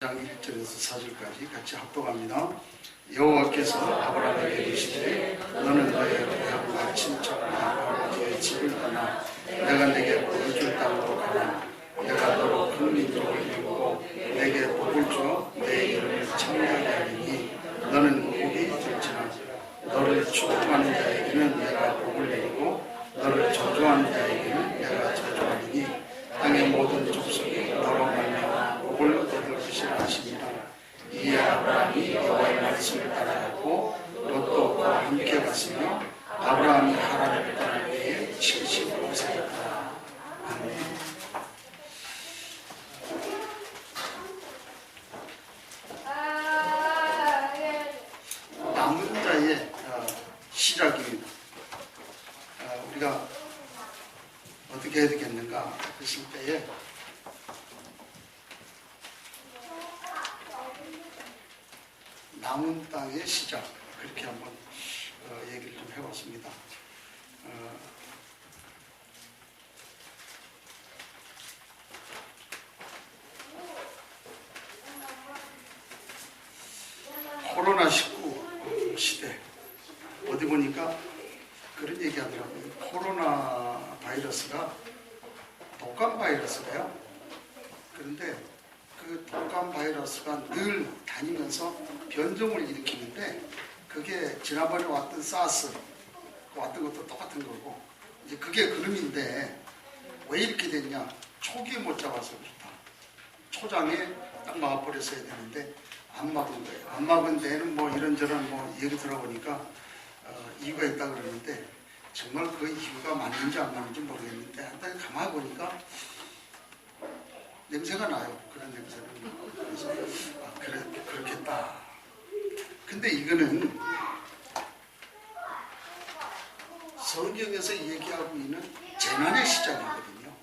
장 1절에서 4절까지 같이 합독합니다. 여호와께서 아브라함에게 이르시되 너는 너의 고향과 친척과 아버지의 집을 떠나 내가 내게 보여줄 땅으로 가라. 내가 너로 큰 민족을 이루고 내게 복을 줘 내 이름을 창대하게 하리니 너는 복이 될지라. 너를 축복하는 자에게는 내가 복을 내리고 너를 저주하는 자에게는 내가 저주하리니 땅의 모든 족속이 너로 말미암아 복을 얻을 것이라 하시니라. 이에 아브라함이 여호와의 말씀을 따라갔고 롯도 그와 함께 갔으며 아브라함이 하란을 떠날 때에 75세였다. 아멘. 남은 자의 시작입니다. 우리가 어떻게 해야 되겠는가 했을 때에 남은 땅의 시작, 그렇게 한번 얘기를 좀 해봤습니다. 코로나19 시대, 어디 보니까 그런 얘기 하더라고요. 코로나 바이러스가 독감 바이러스래요. 그런데 그 독감 바이러스가 늘 다니면서 변종을 일으키는데 그게 지난번에 왔던 사스 왔던 것도 똑같은 거고 이제 그게 그름인데 왜 이렇게 됐냐? 초기에 못 잡아서 그렇다. 초장에 딱 막아버렸어야 되는데 안 막은 거예요. 안 막은 데에는 뭐 이런저런 뭐 얘기 들어보니까 이유가 있다 그러는데 정말 그 이유가 맞는지 안 맞는지 모르겠는데 한때 가만히 보니까 냄새가 나요. 그런 냄새는. 그래서 그래, 그렇겠다. 근데 이거는 성경에서 얘기하고 있는 재난의 시작이거든요.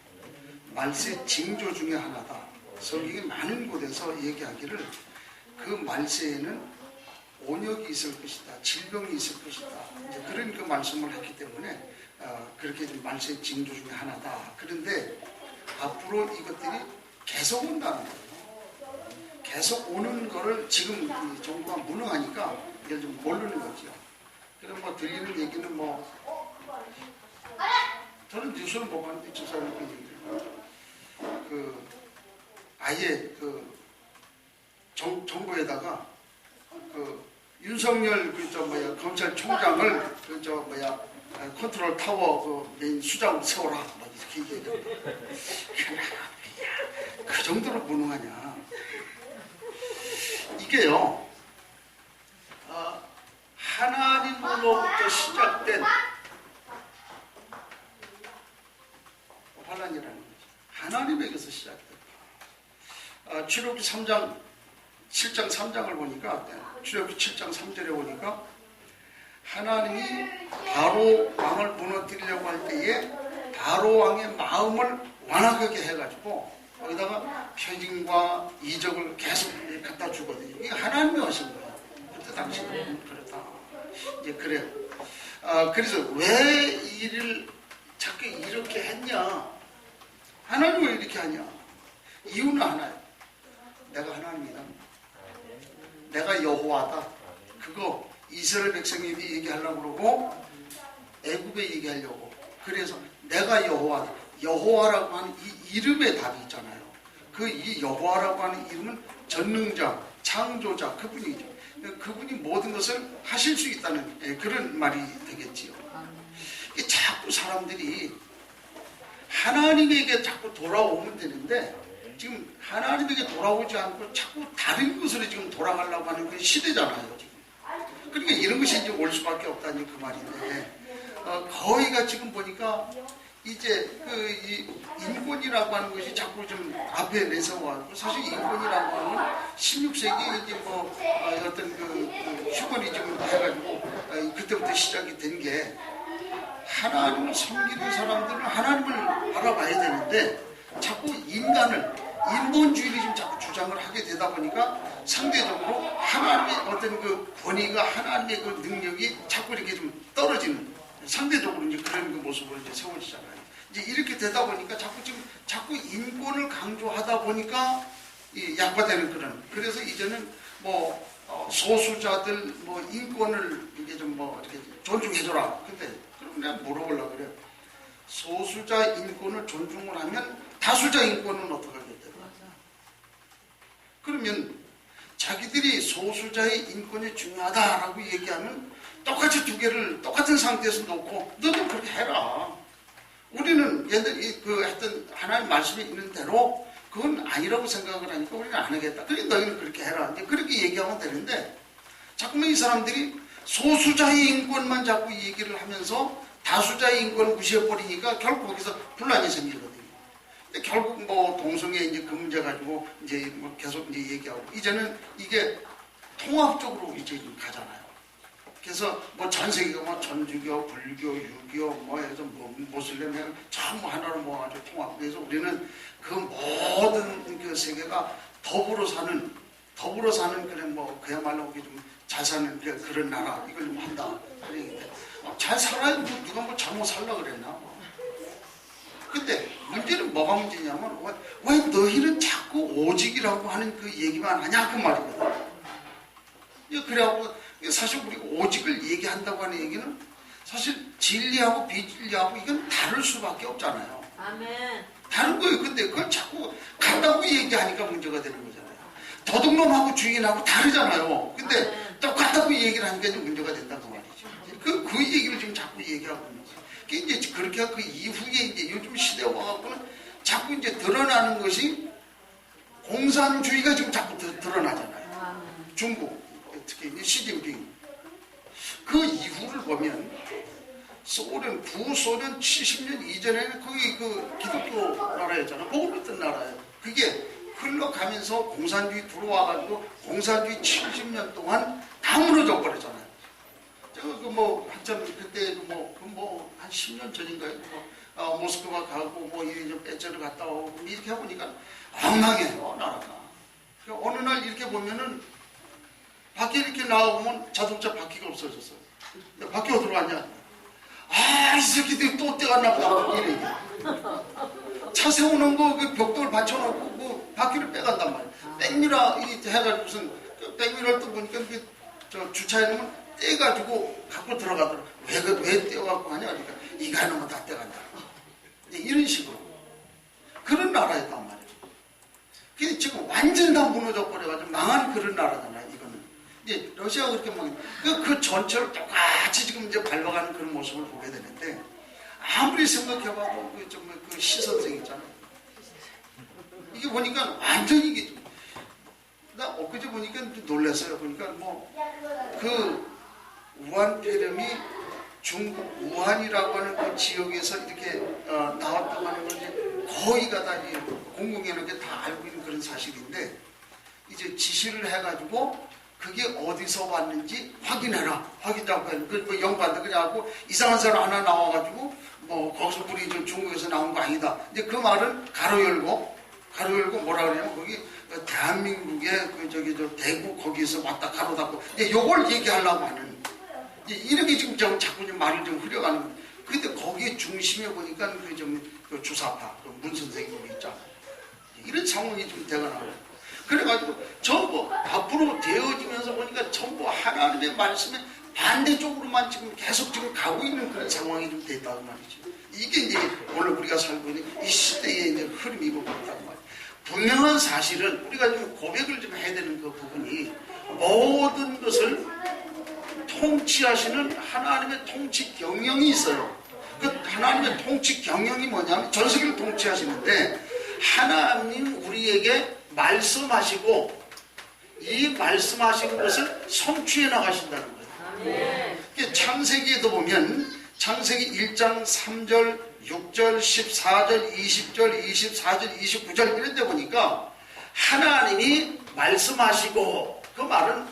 말세 징조 중에 하나다. 성경이 많은 곳에서 얘기하기를 그 말세에는 온역이 있을 것이다. 질병이 있을 것이다. 이제 그런 그 말씀을 했기 때문에 그렇게 말세 징조 중에 하나다. 그런데 앞으로 이것들이 계속 온다는 거예요. 계속 오는 거를 지금 정부가 무능하니까 이걸 좀 모르는 거죠. 그럼 뭐 들리는 얘기는 뭐 저는 뉴스를 못 봤는데 저 사람이 그 아예 그 정부에다가 그 윤석열 검찰총장을 컨트롤 타워 그 메인 수장으로 세워라 막 이렇게 얘기합니다. 그 정도로 무능하냐? 이게요, 하나님으로부터 시작된 환란이라는 거죠. 하나님에게서 시작된. 출애굽기 7장 3장을 보니까 출애굽기 7장 3절에 보니까 하나님이 바로 왕을 무너뜨리려고 할 때에 바로 왕의 마음을 완악하게 해가지고 거기다가 표징과 이적을 계속 갖다 주거든요. 이게 하나님이 하신 거예요. 그때 당시는 그렇다. 이제 그래요. 그래서 왜 일을 자꾸 이렇게 했냐? 하나님은 왜 이렇게 하냐? 이유는 하나예요. 내가 하나님이다. 내가 여호와다. 그거 이스라엘 백성이 얘기하려고 그러고 애굽에 얘기하려고. 그래서 내가 여호와다. 여호와라고 하는 이 이름의 답이 있잖아요. 그 이 여호와라고 하는 이름은 전능자, 창조자 그분이죠. 그분이 모든 것을 하실 수 있다는 그런 말이 되겠지요. 자꾸 사람들이 하나님에게 자꾸 돌아오면 되는데 지금 하나님에게 돌아오지 않고 자꾸 다른 것으로 지금 돌아가려고 하는 그 시대잖아요. 지금. 그러니까 이런 것이 이제 올 수밖에 없다니 그 말인데 거의가 지금 보니까 이제 이 인권이라고 하는 것이 자꾸 좀 앞에 내세워가지고 사실 인권이라고 하는 16세기 이제 뭐 어떤 그 휴머니즘 해가지고 그때부터 시작이 된 게 하나님을 섬기는 사람들은 하나님을 알아봐야 되는데 자꾸 인간을 인본주의를 지금 자꾸 주장을 하게 되다 보니까 상대적으로 하나님의 어떤 그 권위가 하나님의 그 능력이 자꾸 이렇게 좀 떨어지는 상대적으로 이제 그런 그 모습으로 이제 세워지잖아요. 이제 이렇게 되다 보니까 자꾸 인권을 강조하다 보니까 약화되는 그런. 그래서 이제는 뭐 소수자들 뭐 인권을 이제 좀 뭐 이렇게 존중해줘라. 근데 그럼 내가 물어보려고 그래요. 소수자 인권을 존중을 하면 다수자 인권은 어떻게 하겠대요? 그러면 자기들이 소수자의 인권이 중요하다라고 얘기하면 똑같이 두 개를 똑같은 상태에서 놓고 너도 그렇게 해라. 우리는 옛날에 그 했던 하나님 말씀이 있는 대로 그건 아니라고 생각을 하니까 우리는 안 하겠다. 그러니까 너희는 그렇게 해라. 이제 그렇게 얘기하면 되는데 자꾸만 이 사람들이 소수자의 인권만 자꾸 얘기를 하면서 다수자의 인권을 무시해버리니까 결국 거기서 분란이 생기거든요. 근데 결국 뭐 동성애 이제 그 문제 가지고 이제 뭐 계속 이제 얘기하고 이제는 이게 통합적으로 이제 가잖아요. 그래서 뭐 전 세계가 뭐 천주교, 불교, 유교 뭐 해서 뭐 모슬렘 전부 하나로 모아가지고 통합. 그래서 우리는 그 모든 그 세계가 더불어 사는 그런 뭐 그야말로 좀 잘 사는 그런 나라 이걸 좀 한다. 그러는데 잘 살아야 뭐 누가 뭐 잘못 살라 그랬나? 근데 문제는 뭐가 문제냐면 왜 너희는 자꾸 오직이라고 하는 그 얘기만 하냐 그 말이거든. 그래갖고 사실 우리가 오직을 얘기한다고 하는 얘기는 사실 진리하고 비진리하고 이건 다를 수밖에 없잖아요. 아멘. 다른 거예요. 근데 그걸 자꾸 같다고 얘기하니까 문제가 되는 거잖아요. 도둑놈하고 주인하고 다르잖아요. 근데 아멘. 똑같다고 얘기를 하니까 이제 문제가 된다고 말이죠. 그 얘기를 지금 자꾸 얘기하고 있는 거예요. 이제 그렇게 그 이후에 이제 요즘 시대에 와갖고는 자꾸 이제 드러나는 것이 공산주의가 지금 자꾸 드러나잖아요. 아멘. 중국, 특히 이제 시진핑. 그 이후를 보면 소련, 구소련 70년 이전에는 거기 그 기독교 나라였잖아요. 복음 믿던 나라예요. 그게 흘러가면서 공산주의 들어와가지고 공산주의 70년 동안 다 무너져 버렸잖아요. 제가 그 뭐 한참 그때 뭐 한 10년 전인가요? 모스크바 가고 뭐 이런 배째를 갔다 오고 이렇게 해보니까 엉망해요 나라가. 어느 날 이렇게 보면은 밖에 이렇게 나오면 자동차 바퀴가 없어졌어요. 바퀴 어디로 갔냐? 이 새끼들이 또 떼갔나 보다. 이래. 차 세우는 거 그 벽돌 받쳐놓고 그 바퀴를 빼간단 말이에요. 백미러 해가지고 무슨 백미러를 또 보니까 저 주차해놓으면 떼가지고 갖고 들어가더라고. 왜 떼어갖고 하냐? 그러니까 이거 하나만 다 떼간다. 이런 식으로. 그런 나라였단 말이에요. 근데 지금 완전히 다 무너져 버려가지고 망한 그런 나라잖아요. 이거는. 이제 러시아가 그렇게 그 전체를 똑같이 지금 이제 밟아가는 그런 모습을 보게 되는데 아무리 생각해봐도 그 시선생 있잖아요. 이게 보니까 완전히 이게 나 엊그제 보니까 놀랐어요. 보니까 뭐 그 우한 폐렴이 중국 우한이라고 하는 그 지역에서 이렇게 나왔다고 하는 걸 이제 거의가 다 공공연하게 다 알고 있는 그런 사실인데 이제 지시를 해가지고 그게 어디서 왔는지 확인해라. 확인하고 그 영반도 그래갖고 이상한 사람 하나 나와가지고 뭐 거기서 우리 중국에서 나온 거 아니다. 이제 그 말은 가로 열고 뭐라 그러냐면 거기 대한민국의 저 대구 거기서 왔다 가로 닫고 이제 요걸 얘기하려고 하는 이제 이렇게 지금 자꾸 좀 말을 좀 흐려가는 거예요. 근데 거기에 중심에 보니까 그 주사파 문 선생님이 있잖아요. 이런 상황이 좀 되거나 그래가지고 전부 앞으로 되어지면서 보니까 전부 하나님의 말씀에 반대쪽으로만 지금 계속 지금 가고 있는 그런 상황이 좀 됐다고 말이죠. 이게 이제 오늘 우리가 살고 있는 이 시대의 이제 흐름이 있다고 말이에요. 분명한 사실은 우리가 좀 고백을 좀 해야 되는 그 부분이 모든 것을 통치하시는 하나님의 통치 경영이 있어요. 그 하나님의 통치 경영이 뭐냐면 전 세계를 통치하시는데 하나님 우리에게 말씀하시고 이 말씀하신 것을 성취해 나가신다는 거예요. 창세기에도 보면 창세기 1장 3절, 6절, 14절, 20절, 24절, 29절 이런 데 보니까 하나님이 말씀하시고 그 말은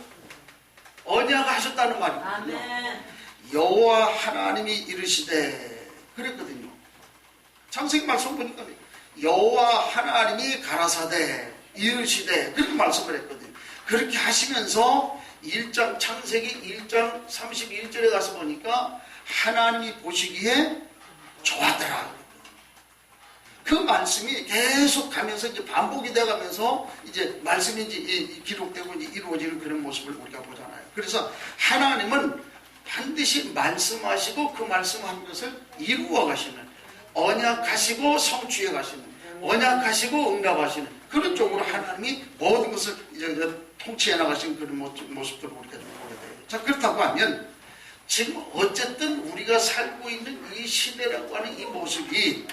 언약하셨다는 말이거든요. 여호와 하나님이 이르시되 그랬거든요. 창세기 말씀 보니까 여호와 하나님이 가라사대 이르시되 그렇게 말씀을 했거든요. 그렇게 하시면서 창세기 1장 31절에 가서 보니까 하나님이 보시기에 좋았더라. 그 말씀이 계속 가면서 이제 반복이 돼가면서 이제 말씀이 이제 기록되고 이제 이루어지는 그런 모습을 우리가 보잖아요. 그래서 하나님은 반드시 말씀하시고 그 말씀한 것을 이루어 가시는, 언약하시고 성취해 가시는, 언약하시고 응답하시는 그런 쪽으로 하나님이 모든 것을 이제 통치해 나가시는 그런 모습들을 우리가 좀 보게 돼요. 자, 그렇다고 하면 지금 어쨌든 우리가 살고 있는 이 시대라고 하는 이 모습이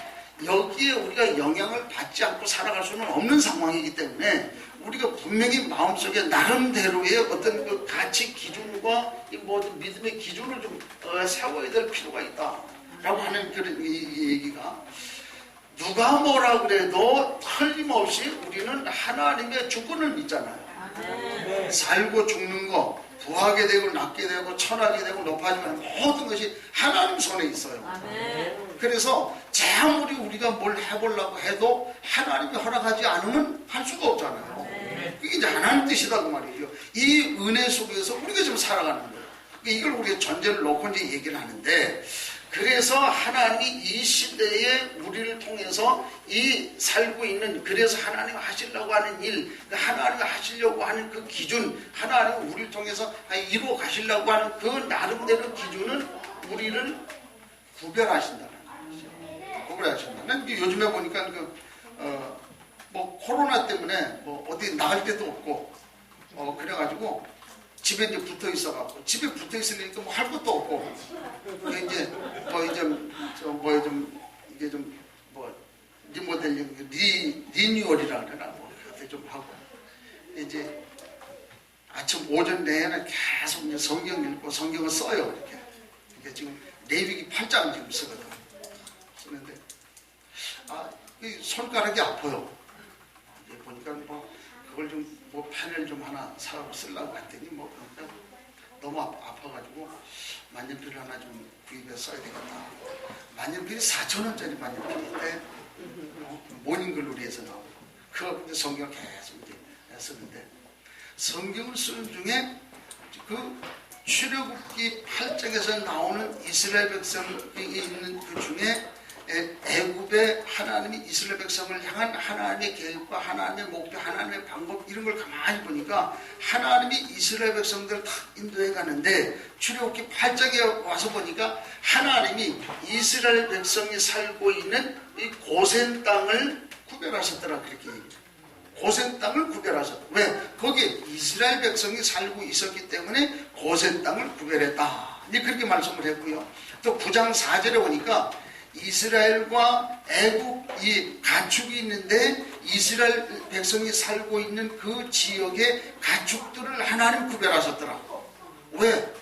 여기에 우리가 영향을 받지 않고 살아갈 수는 없는 상황이기 때문에 우리가 분명히 마음속에 나름대로의 어떤 그 가치 기준과 이 모든 믿음의 기준을 좀 세워야 될 필요가 있다라고 하는 그런 이 얘기가, 누가 뭐라 그래도 틀림없이 우리는 하나님의 주권을 믿잖아요. 살고 죽는 거, 부하게 되고 낮게 되고 천하게 되고 높아지면 모든 것이 하나님 손에 있어요. 그래서 아무리 우리가 뭘 해보려고 해도 하나님이 허락하지 않으면 할 수가 없잖아요. 그게 이제 하나님 뜻이다 그 말이죠. 이 은혜 속에서 우리가 지금 살아가는 거예요. 이걸 우리가 전제를 놓고 이제 얘기를 하는데, 그래서 하나님이 이 시대에 우리를 통해서 이 살고 있는, 그래서 하나님 하시려고 하는 일, 하나님이 하시려고 하는 그 기준, 하나님이 우리를 통해서 이루어 가시려고 하는 그 나름대로 기준은 우리를 구별하신다는 거죠. 구별하신다. 난 요즘에 보니까 뭐 코로나 때문에 뭐 어디 나갈 데도 없고 그래가지고 집에 이제 붙어 있어갖고, 집에 붙어 있으니까 뭐 할 것도 없고, 이제 이게 좀 리모델링, 리뉴얼이라 그러나 뭐 그렇게 좀 하고, 이제 아침 오전 내에는 계속 이제 성경 읽고 성경을 써요. 이렇게 지금 레위기 8장 지금 쓰거든. 쓰는데 이 손가락이 아파요. 이제 보니까 뭐 그걸 좀 뭐 펜을 좀 하나 사고 쓰려고 했더니 뭐 그러니까 너무 아파가지고 만년필을 하나 좀 구입해서 써야 되겠다. 만년필이 4,000원짜리 만년필인데 모닝글로리에서 나오고, 그 성경을 계속 이제 쓰는데, 성경을 쓰는 중에 그 출애굽기 8장에서 나오는 이스라엘 백성이 있는 그 중에 애굽의 하나님이 이스라엘 백성을 향한 하나님의 계획과 하나님의 목표, 하나님의 방법, 이런 걸 가만히 보니까 하나님이 이스라엘 백성들을 다 인도해 가는데, 출애굽기 8장에 와서 보니까 하나님이 이스라엘 백성이 살고 있는 이 고센 땅을 구별하셨더라. 그렇게 고센 땅을 구별하셨다. 왜? 거기에 이스라엘 백성이 살고 있었기 때문에 고센 땅을 구별했다. 그렇게 말씀을 했고요. 또 9장 4절에 보니까 이스라엘과 애굽 이 가축이 있는데, 이스라엘 백성이 살고 있는 그 지역의 가축들을 하나님 구별하셨더라. 왜?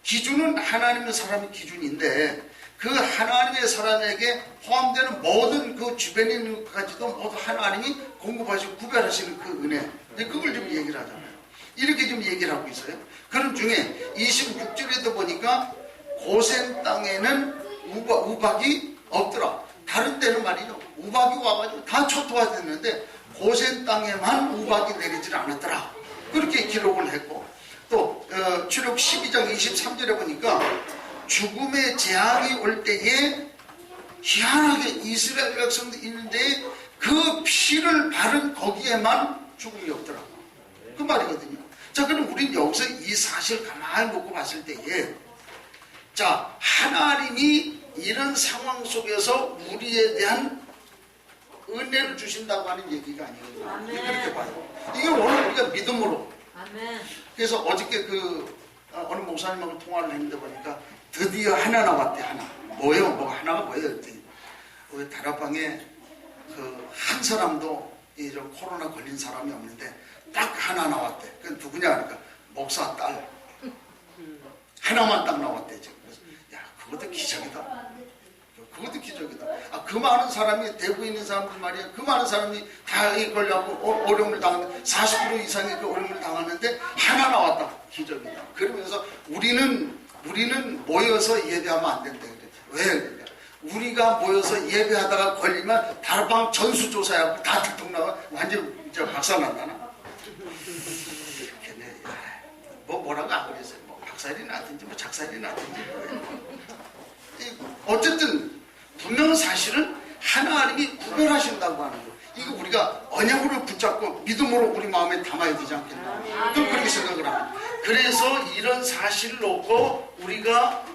기준은 하나님의 사람의 기준인데, 그 하나님의 사람에게 포함되는 모든 그 주변에 있는 것까지도 모두 하나님이 공급하시고 구별하시는 그 은혜, 그걸 좀 얘기를 하잖아요. 이렇게 좀 얘기를 하고 있어요. 그런 중에 26절에도 보니까 고센 땅에는 우박이 없더라. 다른 데는 말이죠, 우박이 와가지고 다 초토화됐는데 고센 땅에만 우박이 내리질 않았더라. 그렇게 기록을 했고, 또 출애굽 12장 23절에 보니까 죽음의 재앙이 올 때에 희한하게 이스라엘 백성들이 있는데 그 피를 바른 거기에만 죽음이 없더라. 그 말이거든요. 자, 그럼 우리는 여기서 이 사실을 가만히 놓고 봤을 때에, 자, 하나님이 이런 상황 속에서 우리에 대한 은혜를 주신다고 하는 얘기가 아니거든요. 아멘. 그렇게 봐요. 이게 오늘 우리가 믿음으로. 아멘. 그래서 어저께 어느 목사님하고 통화를 했는데 보니까 드디어 하나 나왔대. 하나. 뭐예요? 뭐 하나가 뭐예요? 그랬더니 우리 다락방에 한 사람도 이 코로나 걸린 사람이 없는데 딱 하나 나왔대. 그 누구냐 하니까 목사 딸. 하나만 딱 나왔대. 지금. 그래서 야, 그것도 기적이다. 그것도 기적이다. 그 많은 사람이, 대구에 있는 사람들 말이야, 그 많은 사람이 다 이걸려고 어려움을 당하는데 40% 이상이 그 어려움을 당하는데 하나 나왔다. 기적이다. 그러면서 우리는 모여서 예배하면 안 된다. 그래. 왜? 우리가 모여서 예배하다가 걸리면 다락방 전수조사하고 다 들통나가 완전 박살난다나. 뭐라고 안 그랬어요. 뭐 박살이 나든지 뭐 작살이 나든지. 어쨌든 분명한 사실은 하나님이 구별하신다고 하는 거예요. 이거 우리가 언약으로 붙잡고 믿음으로 우리 마음에 담아야 되지 않겠나. 또 그렇게 생각을 합니다. 그래서 이런 사실을 놓고 우리가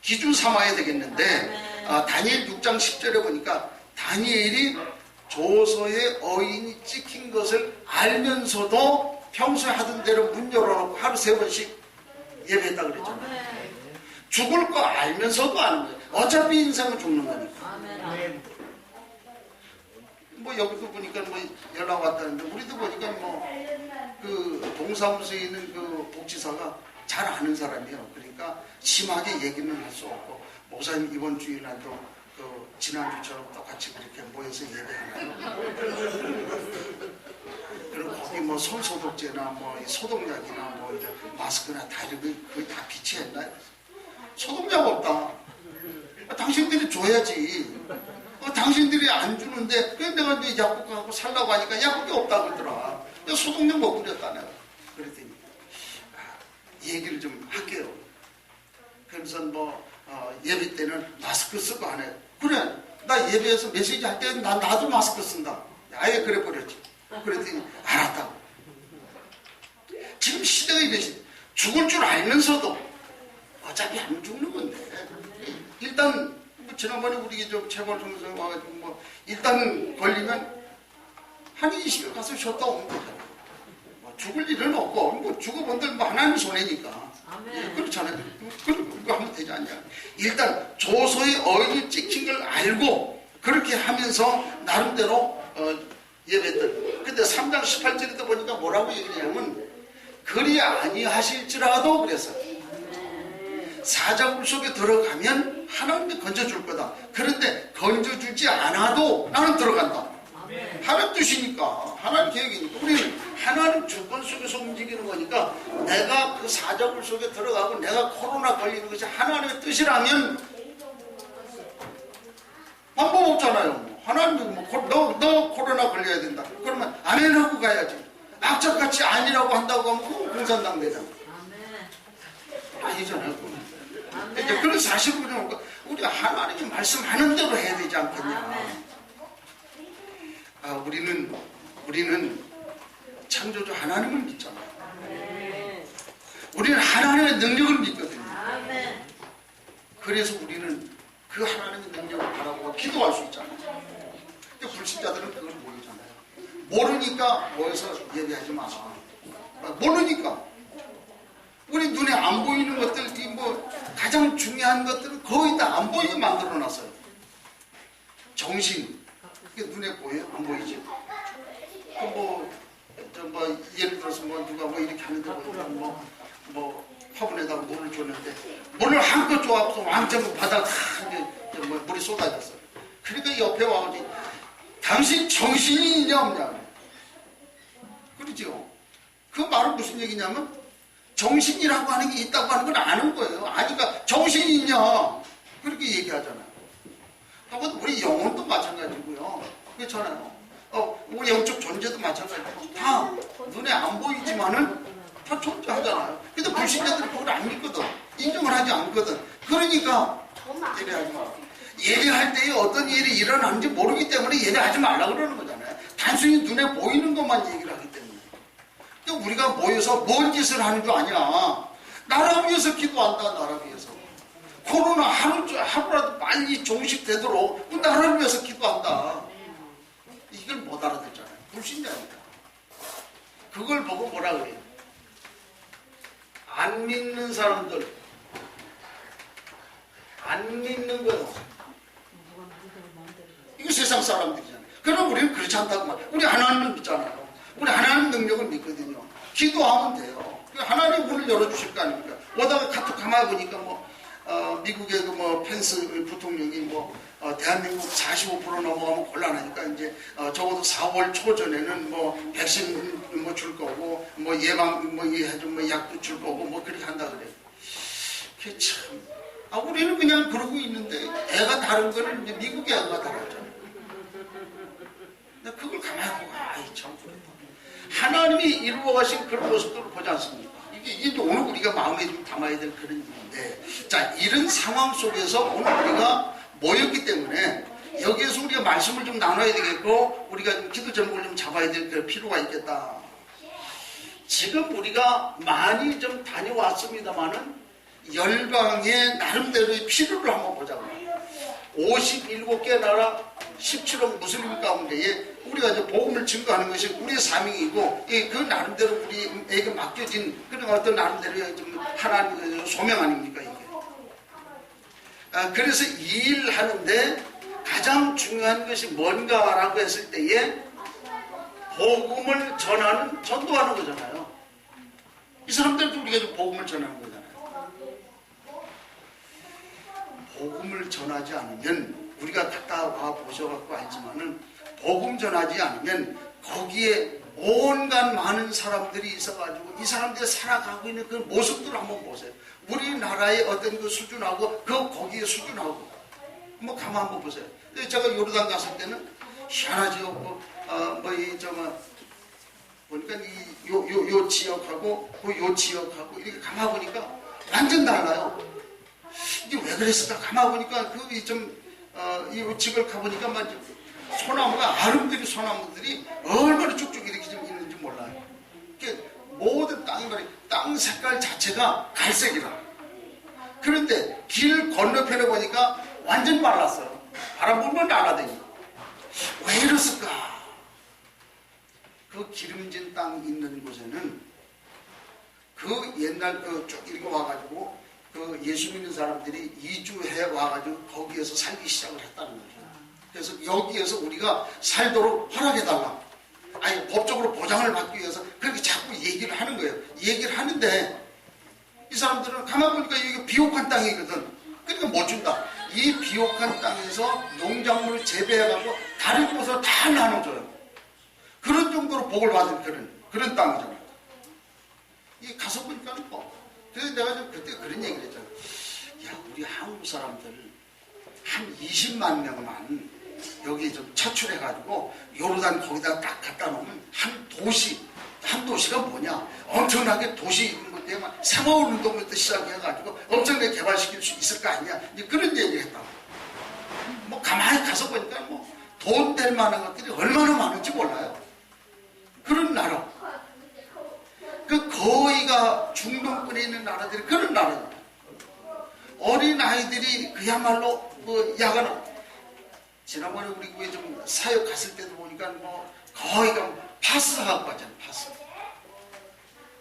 기준 삼아야 되겠는데, 다니엘 6장 10절에 보니까 다니엘이 조서에 어인이 찍힌 것을 알면서도 평소에 하던 대로 문 열어놓고 하루 3번씩 예배했다 그랬잖아요. 죽을 거 알면서도 하는 거예요. 어차피 인생은 죽는 거니까. 뭐 여기도 보니까 뭐 연락 왔다는데, 우리도 보니까 뭐 그 동사무소에 있는 그 복지사가 잘 아는 사람이에요. 그러니까 심하게 얘기는 할 수 없고, 목사님 이번 주일날도 그 지난주처럼 똑같이 그렇게 모여서 예배하나요? 그리고 거기 뭐 손소독제나 뭐 소독약이나 뭐 이제 마스크나 다 이렇게 그걸 다 비치했나요? 소독약 없다. 당신들이 줘야지. 당신들이 안 주는데, 그래 내가 이제 약국하고 살라고 하니까 약국이 없다 그러더라. 소독약 못 뿌렸다 내가. 그랬더니 얘기를 좀 할게요. 그래서 뭐 예배 때는 마스크 쓰고 하네. 그래 나 예배에서 메시지 할 때는 나도 마스크 쓴다. 아예 그래 버렸지. 그랬더니 알았다고. 지금 시대가 이러시, 죽을 줄 알면서도 어차피 안 죽는 건데, 일단 뭐 지난번에 우리 저 재벌총에서 와가지고 뭐 일단 걸리면 한 20일 가서 쉬었다 오는 거잖아. 뭐 죽을 일은 없고, 뭐 죽어본들 뭐 하나님 손해니까. 그렇잖아요. 그거 하면 되지 않냐. 일단 조서의 어인이 찍힌 걸 알고 그렇게 하면서 나름대로 예배했던. 근데 3장 18절에도 보니까 뭐라고 얘기하냐면, 그리 아니하실지라도 그랬어요. 사자굴 속에 들어가면 하나님이 건져줄 거다. 그런데 건져주지 않아도 나는 들어간다. 하나님 뜻이니까, 하나님 계획이니까. 우리는 하나님 주권 속에서 움직이는 거니까, 내가 그 사자굴 속에 들어가고 내가 코로나 걸리는 것이 하나님의 뜻이라면 방법 없잖아요. 하나님이 뭐 너 코로나 걸려야 된다. 그러면 아멘하고 가야지. 악착같이 아니라고 한다고 하면 그건 공산당 되잖아. 아니잖아요. 이제 그런 사실을 우리가 하나님이 말씀하는 대로 해야 되지 않겠냐. 우리는 창조주 하나님을 믿잖아요. 우리는 하나님의 능력을 믿거든요. 그래서 우리는 그 하나님의 능력을 바라보고 기도할 수 있잖아요. 근데 불신자들은 그걸 모르잖아요. 모르니까 모여서 예배하지 마. 모르니까. 우리 눈에 안 보이는 것들, 뭐 가장 중요한 것들은 거의 다 안 보이게 만들어 놨어요. 정신. 그게 눈에 보여요? 안 보이지? 예를 들어서 뭐 누가 뭐 이렇게 하는데 뭐 화분에다가 물을 줬는데, 물을 한껏 줘갖고 왕창 바닥 이제 물이 쏟아졌어요. 그러니까 옆에 와가지고 당신 정신이 있냐 없냐? 그러죠. 그 말은 무슨 얘기냐면, 정신이라고 하는 게 있다고 하는 걸 아는 거예요. 아니까 정신이 있냐? 그렇게 얘기하잖아요. 우리 영혼도 마찬가지고요. 그렇잖아요. 우리 영적 존재도 마찬가지고, 다 눈에 안 보이지만은 다 존재하잖아요. 근데 불신자들은 그걸 안 믿거든. 인정을 하지 않거든. 그러니까 예배하지 마. 예배할 때에 어떤 일이 일어나는지 모르기 때문에 예배하지 말라고 그러는 거잖아요. 단순히 눈에 보이는 것만 얘기를 하기 때문에. 우리가 모여서 뭔 짓을 하는 줄 아냐. 나라 위해서 기도한다. 나라 위해서. 코로나 하루라도 빨리 종식되도록 나라를 위해서 기도한다. 이걸 못 알아듣잖아요. 불신자니까. 그걸 보고 뭐라 그래요? 안 믿는 사람들, 안 믿는 거예요. 이거 세상 사람들이잖아요. 그럼 우리는 그렇지 않다고 말해요. 우리 하나님을 믿잖아요. 우리 하나님 능력을 믿거든요. 기도하면 돼요. 하나님 문을 열어주실 거 아닙니까? 오다가 카톡 가만히 보니까 미국의 펜스 부통령이 대한민국 45% 넘어가면 곤란하니까 이제 적어도 4월 초 전에는 백신 줄 거고 예방 해준 약도 줄 거고 그렇게 한다 그래요. 그게 참. 우리는 그냥 그러고 있는데 애가 다른 거는 이제 미국의 애가 다르잖아요. 그걸 가만히 보고 참 그렇다. 하나님이 이루어 가신 그런 모습들을 보지 않습니까? 이게 오늘 우리가 마음에 좀 담아야 될 그런 일인데, 자, 이런 상황 속에서 오늘 우리가 모였기 때문에 여기에서 우리가 말씀을 좀 나눠야 되겠고 우리가 좀 기도 제목을 좀 잡아야 될 필요가 있겠다. 지금 우리가 많이 좀 다녀왔습니다만은 열방의 나름대로의 필요를 한번 보자고요. 57개 나라 17억 무슬림 가운데에 우리가 이제 복음을 증거하는 것이 우리의 사명이고 그 나름대로 우리에게 맡겨진 그런 어떤 나름대로 좀 하나님의 소명 아닙니까 이게. 그래서 이 일을 하는데 가장 중요한 것이 뭔가라고 했을 때에 복음을 전하는 전도하는 거잖아요. 이 사람들도 우리가 좀 복음을 전하는 거잖아요. 복음을 전하지 않으면 우리가 갔다 와 보셔갖고 알지만은 복음 전하지 않으면 거기에 온갖 많은 사람들이 있어가지고 이 사람들이 살아가고 있는 그 모습들을 한번 보세요. 우리나라의 어떤 그 수준하고 그 거기에 수준하고 한번 가만 한번 보세요. 제가 요르단 갔을 때는 희한하죠. 보니까 요 지역하고 요 지역하고 이렇게 가만 보니까 완전 달라요. 이게 왜 그랬을까? 가만 보니까 이 집을 가보니까 막 소나무가 아름드린 소나무들이 얼마나 쭉쭉 이렇게 좀 있는지 몰라요. 모든 땅 색깔 자체가 갈색이라. 그런데 길 건너편에 보니까 완전 말랐어요. 바람 불면 날아다니고. 왜 이랬을까? 그 기름진 땅 있는 곳에는 그 옛날 쭉 이렇게 와가지고 그 예수 믿는 사람들이 이주해 와가지고 거기에서 살기 시작을 했다는 거죠. 그래서 여기에서 우리가 살도록 허락해달라. 아니 법적으로 보장을 받기 위해서 그렇게 자꾸 얘기를 하는 거예요. 얘기를 하는데 이 사람들은 가만 보니까 여기 비옥한 땅이거든. 그러니까 못 준다. 이 비옥한 땅에서 농작물을 재배해가지고 다른 곳으로 다 나눠줘요. 그런 정도로 복을 받은 그런 땅이잖아요. 이 가서 보니까 그래서 내가 좀 그때 그런 얘기를 했잖아. 야, 우리 한국 사람들 한 20만 명만 여기 좀 차출해가지고 요르단 거기다 딱 갖다 놓으면 한 도시가 뭐냐? 엄청나게 도시 생활운동부터 시작해가지고 엄청나게 개발시킬 수 있을 거 아니냐? 이제 그런 얘기를 했다고. 가만히 가서 보니까 돈 될 만한 것들이 얼마나 많은지 몰라요. 그런 나라. 그 거의가 중동권에 있는 나라들이 그런 나라입니다. 어린 아이들이 그야말로 야간 지난번에 우리 교회 좀 사역 갔을 때도 보니까 거의가 파스 사갖고 왔잖아요. 파스.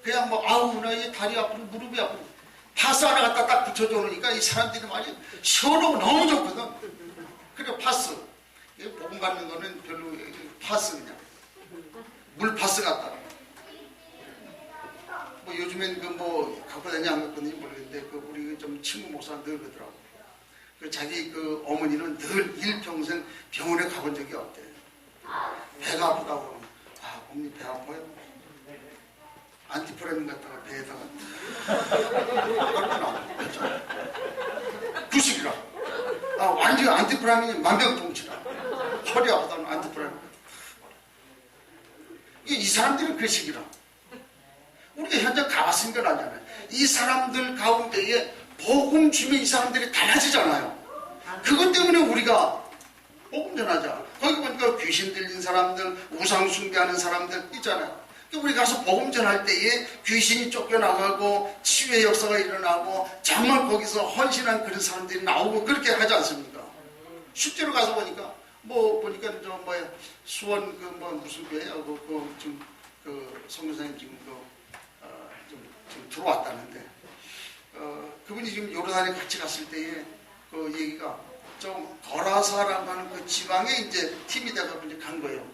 그냥 아우 나 이 다리 아프고 무릎이 아프고 파스 하나 갖다 딱 붙여줘 놓으니까 이 사람들이 말이 시원하고 너무 좋거든. 그래 파스. 복음 받는 거는 별로 파스 그냥 물 파스 같다. 요즘엔 갖고 다니냐 안 갖고 다니는지 모르겠는데 우리 좀 친구 목사 늘 그러더라고. 자기 어머니는 늘 일평생 병원에 가본 적이 없대. 배가 아프다고 그러면 어머니 배 아파요? 안티프라민 갖다가 배에다가 구식이라. 완전 안티프라민이 만병통치라. 허리 아프다면 안티프라민. 이 사람들은 그 식이라. 우리가 현장 가봤으니까 알잖아요. 이 사람들 가운데에 복음 주면 이 사람들이 달라지잖아요. 그것 때문에 우리가 복음 전하자. 거기 보니까 귀신 들린 사람들, 우상 숭배하는 사람들 있잖아요. 우리 가서 복음 전할 때에 귀신이 쫓겨나가고 치유의 역사가 일어나고 정말 거기서 헌신한 그런 사람들이 나오고 그렇게 하지 않습니까? 실제로 가서 보니까 보니까 수원 무슨 교회야 성교사님 지금 지금 들어왔다는데 그분이 지금 요르단에 같이 갔을 때에 그 얘기가 좀 거라사라고 하는 그 지방에 이제 팀이 돼가지고 이제 간 거예요.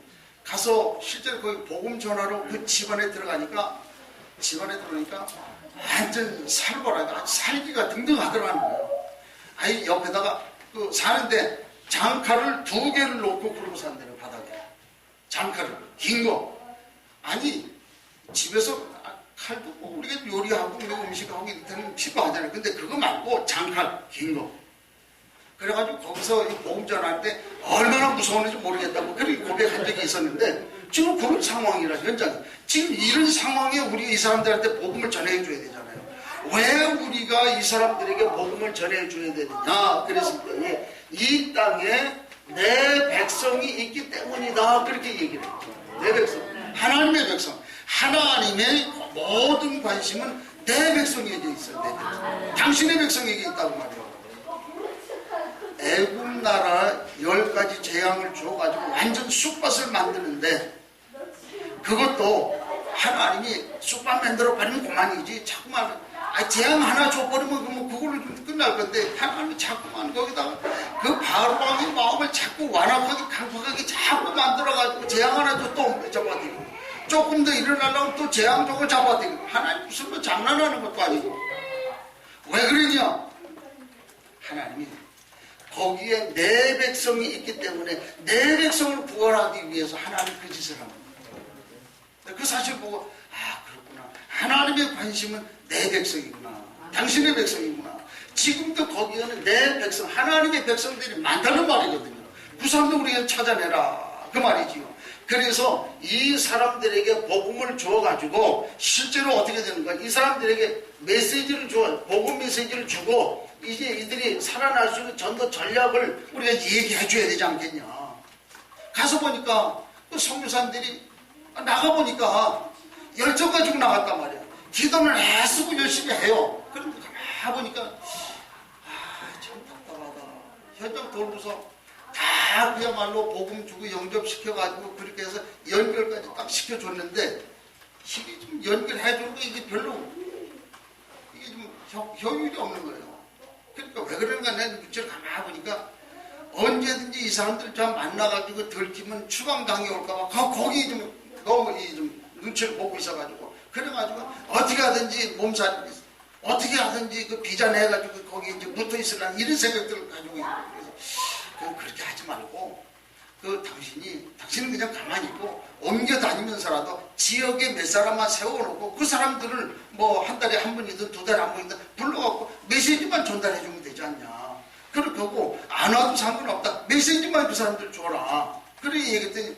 가서 실제로 거기 복음 전하러 그 집안에 들어가니까 완전 살벌하게 아주 살기가 등등하더라는 거예요. 아이 옆에다가 사는데 장칼을 2개를 놓고 그러고 산대요. 바닥에 장칼을 긴 거. 아니 집에서 칼도 우리가 요리하고 음식하고 이때는 필요하잖아요. 근데 그거 말고 장칼 긴 거. 그래가지고 거기서 복음 전할 때 얼마나 무서웠는지 모르겠다고 그렇게 고백한 적이 있었는데 지금 그런 상황이라 현장. 지금 이런 상황에 우리가 이 사람들한테 복음을 전해줘야 되잖아요. 왜 우리가 이 사람들에게 복음을 전해줘야 되느냐? 그랬을 때에 이 땅에 내 백성이 있기 때문이다. 그렇게 얘기를 했죠. 내 백성. 하나님의 백성. 하나님의 모든 관심은 내 백성에게 있어요. 내 백성. 당신의 백성에게 있다고 말이에요. 애굽 나라 10가지 재앙을 줘가지고 완전 쑥밭을 만드는데 그것도 하나님이 쑥밭 만들어 버리면 그만이지. 자꾸만 재앙 하나 줘버리면 그걸로 끝날 건데 하나님이 자꾸만 거기다가 그 바로왕의 마음을 자꾸 완악하게 강팍하게 자꾸 만들어가지고 재앙 하나 줘 또 잡아들이고 조금 더 일어나려면 또 재앙 주고 잡아들이고 하나님 무슨 뭐 장난하는 것도 아니고 왜 그러냐? 하나님이 거기에 내 백성이 있기 때문에 내 백성을 구원하기 위해서 하나님 그 짓을 합니다. 그 사실 보고 그렇구나. 하나님의 관심은 내 백성이구나. 당신의 백성이구나. 지금도 거기에는 내 백성, 하나님의 백성들이 많다는 말이거든요. 그 사람도 우리가 찾아내라 그 말이지요. 그래서 이 사람들에게 복음을 주어가지고 실제로 어떻게 되는가? 이 사람들에게 메시지를 줘, 복음 메시지를 주고 이제 이들이 살아날 수 있는 전도 전략을 우리가 얘기해 줘야 되지 않겠냐. 가서 보니까 그 선교사님들이 나가보니까 열정 가지고 나갔단 말이야. 기도는 애쓰고 열심히 해요. 그런데 가만 보니까 참 답답하다. 현장 돌면서 다 그야말로 복음 주고 영접시켜가지고 그렇게 해서 연결까지 딱 시켜줬는데 이게 좀 연결해주는 게 이게 별로 이게 좀 효율이 없는 거예요. 그러니까 왜 그런가 내 눈치를 가만히 보니까 언제든지 이 사람들 좀 만나가지고 들키면 추방당해 올까봐 거기 좀 너무 좀 눈치를 보고 있어가지고 그래가지고 어떻게 하든지 몸살 어떻게 하든지 그 비자 내가지고 거기 이제 붙어 있으려는 이런 생각들을 가지고 있고 그래서 그렇게 하지 말고 당신은 그냥 가만히 있고 옮겨 다니면서라도 지역에 몇 사람만 세워놓고 그 사람들을 뭐 한 달에 한 번이든 두 달에 한 번이든 불러갖고 메시지만 전달해 주면 되지 않냐. 그렇게 하고 안 와도 상관없다. 메시지만 그 사람들 줘라. 그래 얘기했더니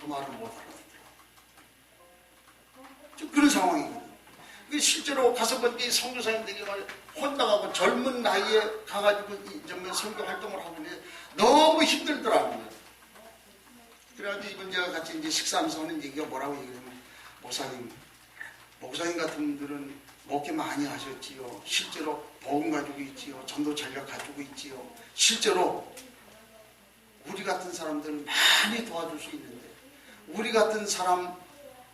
그 말을 못 알아듣더라. 좀 그런 상황이거든요. 실제로 가서 보니까 선교사님들이 혼나가고 젊은 나이에 가가지고 선교 활동을 하고 있는데 너무 힘들더라고요. 그래가지고 이번 제가 같이 이제 식사하면서 하는 얘기가 뭐라고 얘기하면 목사님 같은 분들은 목회 많이 하셨지요. 실제로 복음 가지고 있지요. 전도 전략 가지고 있지요. 실제로 우리 같은 사람들은 많이 도와줄 수 있는데 우리 같은 사람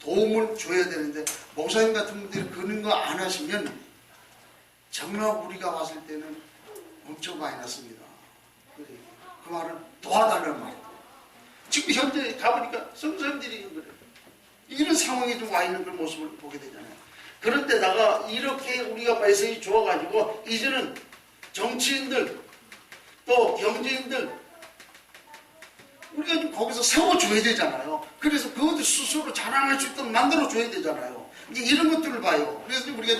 도움을 줘야 되는데 목사님 같은 분들이 그런 거 안 하시면 정말 우리가 봤을 때는 엄청 많이 났습니다. 그 말은 도와달라는 말이에요. 지금 현재 가보니까 선생님들이 그래요. 이런 상황에 좀 와 있는 그런 모습을 보게 되잖아요. 그런데다가 이렇게 우리가 메시지 주어가지고 이제는 정치인들 또 경제인들 우리가 좀 거기서 세워줘야 되잖아요. 그래서 그것도 스스로 자랑할 수 있도록 만들어줘야 되잖아요. 이제 이런 것들을 봐요. 그래서 우리가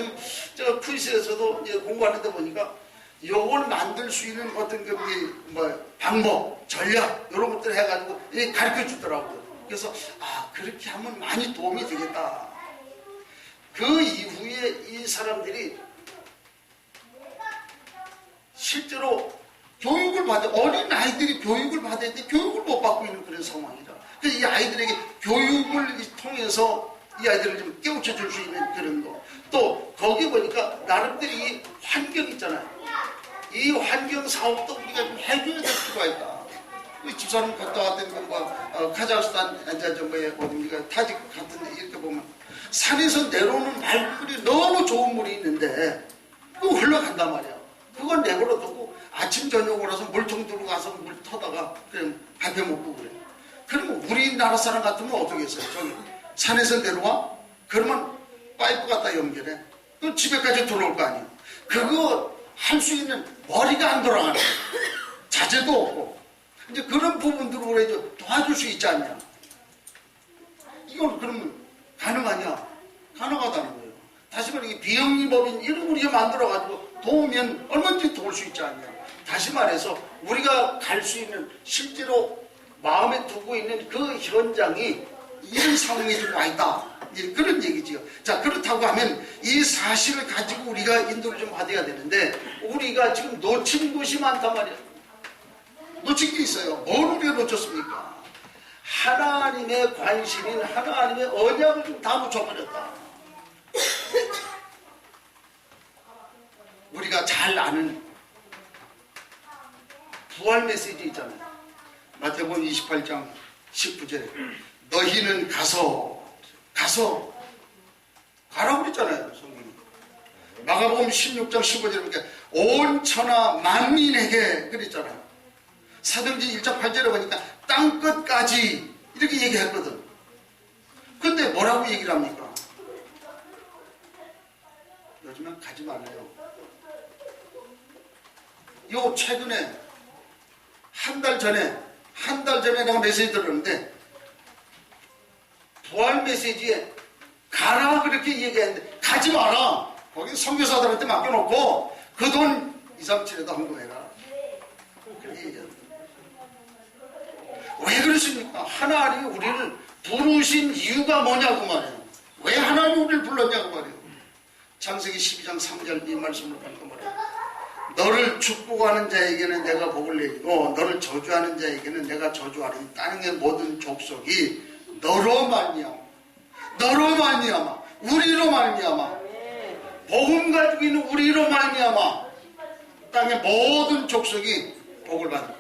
좀 푸이스에서도 공부하는 데 보니까 요걸 만들 수 있는 어떤 방법, 전략 이런 것들 해가지고 가르쳐 주더라고요. 그래서 그렇게 하면 많이 도움이 되겠다. 그 이후에 이 사람들이 실제로 교육을 어린 아이들이 교육을 받아야 되는데 교육을 못 받고 있는 그런 상황이다. 그래서 이 아이들에게 교육을 통해서 이 아이들을 좀 깨우쳐 줄 수 있는 그런 거. 또 거기 보니까 나름대로 이 환경 있잖아요. 이 환경 사업도 우리가 좀 해줘야 될 필요가 있다. 집사람 갔다 왔던 거, 카자흐스탄, 우리가 타직 같은데 이렇게 보면 산에서 내려오는 말들이 너무 좋은 물이 있는데 그거 흘러간단 말이야. 그건 내버려 두고 아침 저녁으로 와서 물통 들고 가서 물 터다가 그냥 밥해 먹고 그래. 그러면 우리나라 사람 같으면 어떻게 했어요? 저기 산에서 내려와? 그러면 파이프 갖다 연결해. 그 집에까지 들어올 거 아니에요. 그거 할 수 있는 머리가 안 돌아가는 거예요. 자재도 없고. 이제 그런 부분들을 우리가 도와줄 수 있지 않냐. 이건 그러면 가능하냐? 가능하다는 거예요. 다시 말해 비영리법인 이런 우리가 만들어가지고 도우면 얼마든지 도울 수 있지 않냐. 다시 말해서 우리가 갈 수 있는 실제로 마음에 두고 있는 그 현장이 이런 상황에 좀 와 있다. 그런 얘기지요. 자, 그렇다고 하면 이 사실을 가지고 우리가 인도를 좀 받아야 되는데 우리가 지금 놓친 것이 많단 말이에요. 놓친 게 있어요. 뭘 우리가 놓쳤습니까? 하나님의 관심인 하나님의 언약을 좀 다 놓쳐버렸다. 우리가 잘 아는 부활 메시지 있잖아요. 마태복음 28장 19절에 너희는 가라고 그랬잖아요. 성경이. 마가복음 16장 15절에 보니까 온 천하 만민에게 그랬잖아요. 사도행전 1장 8절에 보니까 땅끝까지 이렇게 얘기했거든. 근데 뭐라고 얘기를 합니까? 요즘엔 가지 말래요. 요 최근에 한 달 전에 내가 메시지 들었는데 부활 메시지에 가라 그렇게 얘기했는데 가지 마라. 거기 선교사들한테 맡겨놓고 그 돈 2, 3, 7에도 헌금해라. 그렇게 얘기했는데 왜 그렇습니까? 하나님이 우리를 부르신 이유가 뭐냐고 말이에요. 왜 하나님이 우리를 불렀냐고 말이에요. 창세기 12장 3절 이 말씀을 보니까 말이에요. 너를 축복하는 자에게는 내가 복을 내리고 너를 저주하는 자에게는 내가 저주하리니 땅의 모든 족속이 너로 말미암아 우리로 말미암아 복음 가지고 있는 우리로 말미암아 땅의 모든 족속이 복을 받을 거예요.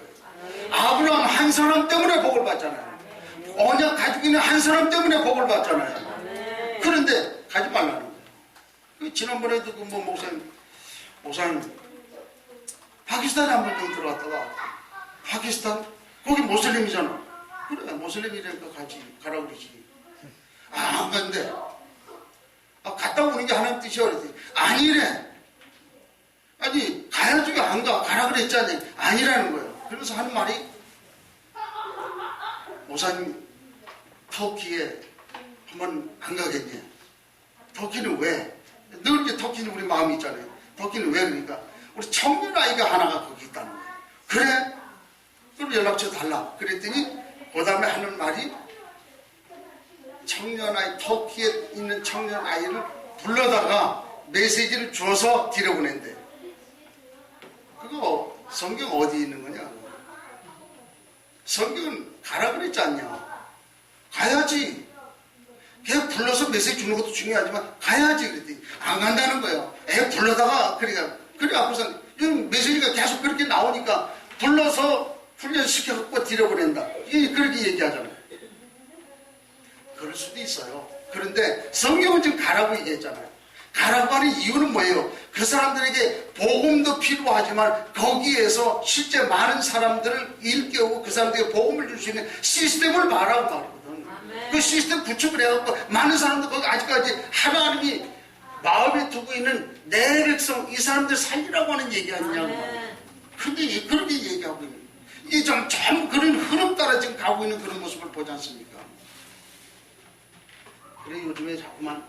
아브라함 한 사람 때문에 복을 받잖아요. 언약 가지고 있는 한 사람 때문에 복을 받잖아요. 그런데 가지 말라는 거예요. 지난번에도 그 목사님 파키스탄에 한 번 들어갔다가 파키스탄 거기 모슬림이잖아. 그래 모슬림이니까 가라고 그러지. 안 간대. 갔다 오는 게 하나님 뜻이야 그랬더니 아니래. 아니 가야지 안 가라 그랬잖아요. 아니라는 거예요. 그래서 하는 말이 목사님 터키에 한번 안 가겠니? 터키는 왜? 늘 이제 터키는 우리 마음이 있잖아요. 터키는 왜 그러니까 우리 청년 아이가 하나가 거기 있다는 거예요. 그래? 그럼 연락처 달라. 그랬더니 그 다음에 하는 말이 청년 아이 터키에 있는 청년 아이를 불러다가 메시지를 줘서 들여보낸대. 그거 성경 어디 있는 거냐? 성경은 가라 그랬지 않냐? 가야지. 걔 불러서 메시지 주는 것도 중요하지만 가야지 그랬더니 안 간다는 거예요. 애 불러다가 그래 갖고서 메시지가 계속 그렇게 나오니까 불러서 훈련시켜갖고 들여보낸다. 그렇게 얘기하잖아요. 그럴 수도 있어요. 그런데 성경은 지금 가라고 얘기했잖아요. 가라고 하는 이유는 뭐예요? 그 사람들에게 복음도 필요하지만 거기에서 실제 많은 사람들을 일깨우고 그 사람들에게 복음을 줄 수 있는 시스템을 말하고 말거든. 그 시스템 구축을 해갖고 많은 사람들 거기 아직까지 하나님이 마음에 두고 있는 내 백성 이 사람들 살리라고 하는 얘기 아니냐고. 근데 그렇게 얘기하고 있는 이게 좀 그런 흐름 따라 지금 가고 있는 그런 모습을 보지 않습니까? 그래 요즘에 자꾸만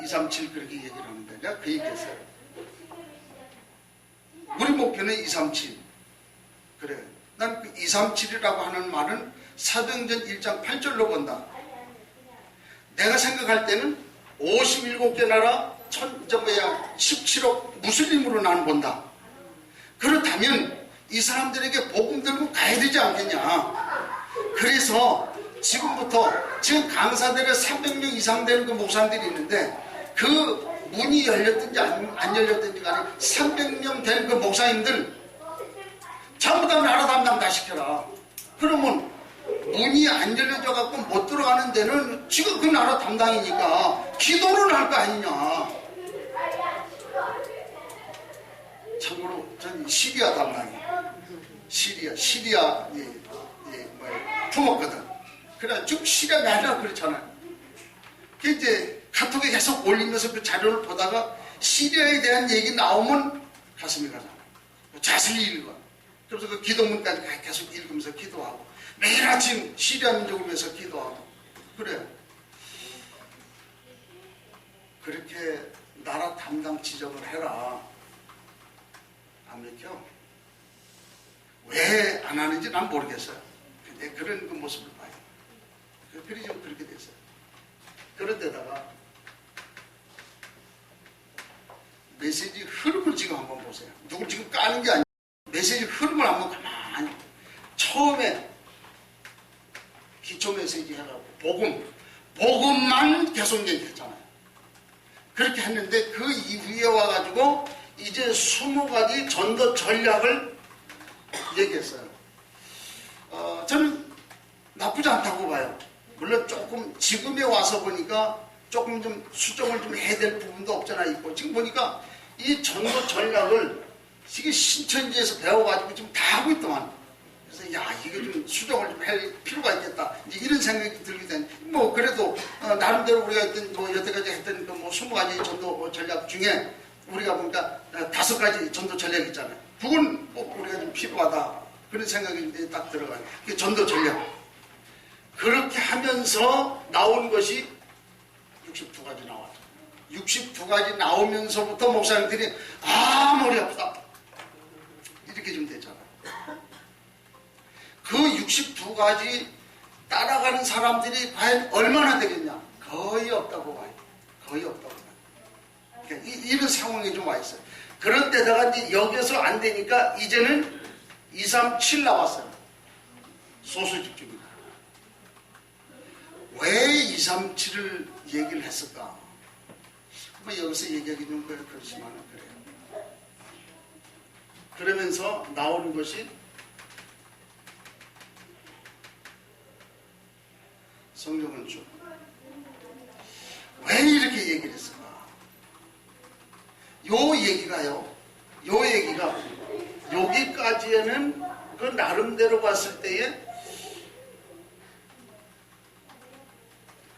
237 그렇게 얘기를 하는데 내가 그 얘기했어요. 우리 목표는 237. 그래. 난 그 237이라고 하는 말은 사도행전 1장 8절로 본다. 내가 생각할 때는 57개 나라 17억 무슬림으로 나는 본다. 그렇다면 이 사람들에게 복음 들고 가야 되지 않겠냐. 그래서 지금부터 지금 강사들의 300명 이상 되는 그 목사님들이 있는데 그 문이 열렸든지 안 열렸든지 간에 300명 되는 그 목사님들 전부 다 나라 담당 다 시켜라. 그러면 문이 안 열려져 갖고 못 들어가는 데는 지금 그 나라 담당이니까 기도를 할 거 아니냐. 참고로 전 시리아 담당이에요. 시리아 품었거든. 그래 쭉 시리아 매달 그렇잖아요. 그 이제 카톡에 계속 올리면서 그 자료를 보다가 시리아에 대한 얘기 나오면 가슴이 가잖아. 자세히 읽어. 그래서 그 기도문까지 계속 읽으면서 기도하고 매일 아침 시리아 민족을 위해서 기도하고 그래. 그렇게 나라 담당 지적을 해라. 안 믿겨? 왜 안 하는지 난 모르겠어요. 근데 그런 그 모습을 봐요. 그리 좀 그렇게 됐어요. 그런데다가 메시지 흐름을 지금 한번 보세요. 누굴 지금 까는 게 아니에요. 메시지 흐름을 한번 가만히 처음에 기초 메시지 해가지고 복음만 계속 얘기했잖아요. 그렇게 했는데 그 이후에 와가지고 이제 20가지 전도 전략을 얘기했어요. 저는 나쁘지 않다고 봐요. 물론 조금 지금에 와서 보니까 조금 좀 수정을 좀 해야 될 부분도 없잖아 있고, 지금 보니까 이 전도 전략을 이게 신천지에서 배워가지고 지금 다 하고 있더만. 그래서 야, 이게 좀 수정을 좀 할 필요가 있겠다, 이제 이런 생각이 들게 된. 뭐 그래도 나름대로 우리가 했던 뭐 여태까지 했던 그 뭐 20가지 전도 전략 중에 우리가 보니까 5가지 전도 전략 있잖아요. 그건 꼭 우리가 좀 필요하다, 그런 생각이 이제 딱 들어가요. 그게 전도 전략. 그렇게 하면서 나온 것이 62가지 나왔죠. 62가지 나오면서부터 목사님들이 머리 아프다 이렇게 좀 됐잖아요. 그 62가지 따라가는 사람들이 과연 얼마나 되겠냐? 거의 없다고 봐요. 거의 없다고 봐요. 그러니까 이런 상황에 좀 와 있어요. 그런 데다가 이제 여기서 안 되니까 이제는 237 나왔어요. 소수집중이다. 왜 237을 얘기를 했을까? 뭐 여기서 얘기하기 좀 그렇지만 그래요. 그러면서 나오는 것이 성경은 왜 이렇게 얘기를 했을까? 요 얘기가 여기까지에는 그 나름대로 봤을 때에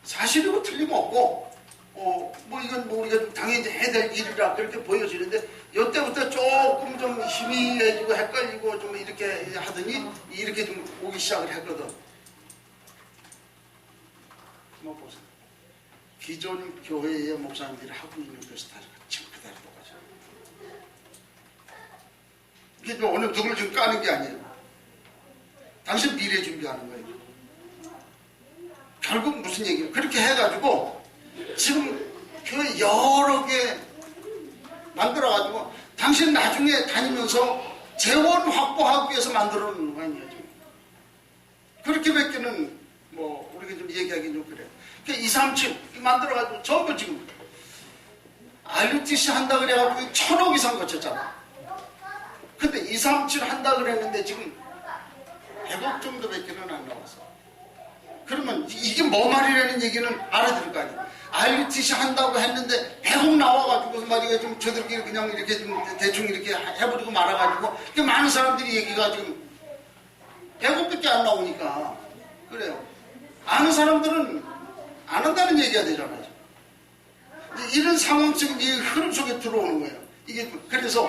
사실이고 틀림없고, 뭐 이건 뭐 우리가 당연히 해야 될 일이라 그렇게 보여지는데, 이때부터 조금 좀 희미해지고 헷갈리고 좀 이렇게 하더니 이렇게 좀 오기 시작을 했거든. 한번 보세요. 기존 교회의 목사님들이 하고 있는 것이 다 지금 그대로 똑같아요. 이게 뭐 어느 누구를 지금 까는 게 아니에요. 당신 미래 준비하는 거예요. 결국 무슨 얘기예요? 그렇게 해가지고 지금 교회 여러 개 만들어가지고 당신 나중에 다니면서 재원 확보하기 위해서 만들어 놓는 거 아니에요, 지금. 그렇게밖에는 뭐 우리가 좀 얘기하기 좀 그래요. 그러니까 237 만들어가지고 전부 지금 RUTC 한다 그래가지고 1000억 이상 거쳤잖아. 근데 237 한다 그랬는데 지금 100억 정도밖에는 안 나왔어. 그러면 이게 뭐 말이라는 얘기는 알아들을 거 아니에요. RUTC 한다고 했는데 100억 나와가지고 말이야 좀 저들끼리 그냥 이렇게 좀 대충 이렇게 해버리고 말아가지고 많은 사람들이 얘기가 지금 100억밖에 안 나오니까 그래요. 아는 사람들은 안 한다는 얘기가 되잖아요. 이런 상황 속에 이 흐름 속에 들어오는 거예요. 이게 그래서